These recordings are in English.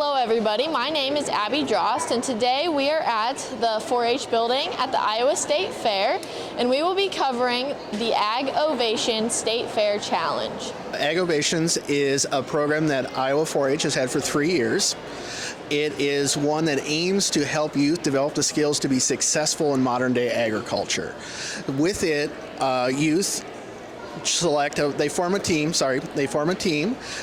Hello everybody, my name is Abby Drost and today we are at the 4-H building at the Iowa State Fair and we will be covering the AgOvation State Fair Challenge. AgOvations is a program that Iowa 4-H has had for 3 years. It is one that aims to help youth develop the skills to be successful in modern day agriculture. With it, youth they form a team,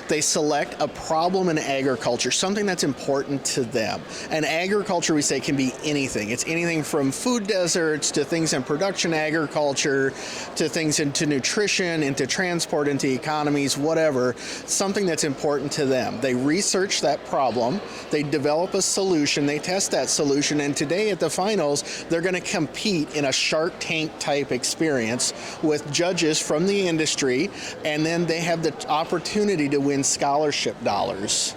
they select a problem in agriculture, something that's important to them. And agriculture, we say, can be anything. It's anything from food deserts to things in production agriculture, to things into nutrition, into transport, into economies, whatever, something that's important to them. They research that problem, they develop a solution, they test that solution, and today at the finals, they're going to compete in a Shark Tank type experience with judges from the industry, and then they have the opportunity to win scholarship dollars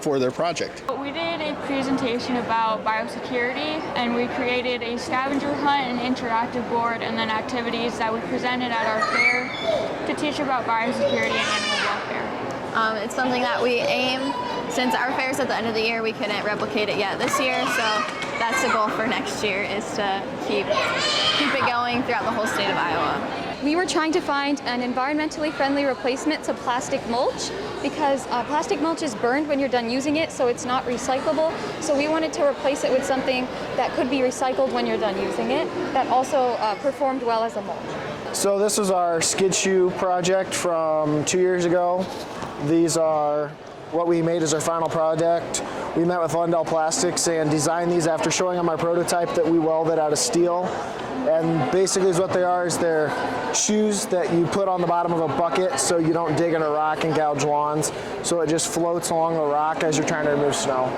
for their project. We did a presentation about biosecurity, and we created a scavenger hunt and interactive board, and then activities that we presented at our fair to teach about biosecurity and animal welfare. It's something that we aim, since our fair's at the end of the year, we couldn't replicate it yet this year, so that's the goal for next year, is to keep it going throughout the whole state of Iowa. We were trying to find an environmentally friendly replacement to plastic mulch because plastic mulch is burned when you're done using it, so it's not recyclable. So we wanted to replace it with something that could be recycled when you're done using it, that also performed well as a mulch. So this was our skid shoe project from 2 years ago. These are what we made as our final product. We met with Lundell Plastics and designed these after showing them our prototype that we welded out of steel. And basically what they are is they're shoes that you put on the bottom of a bucket so you don't dig in a rock and gouge lawns. So it just floats along the rock as you're trying to remove snow.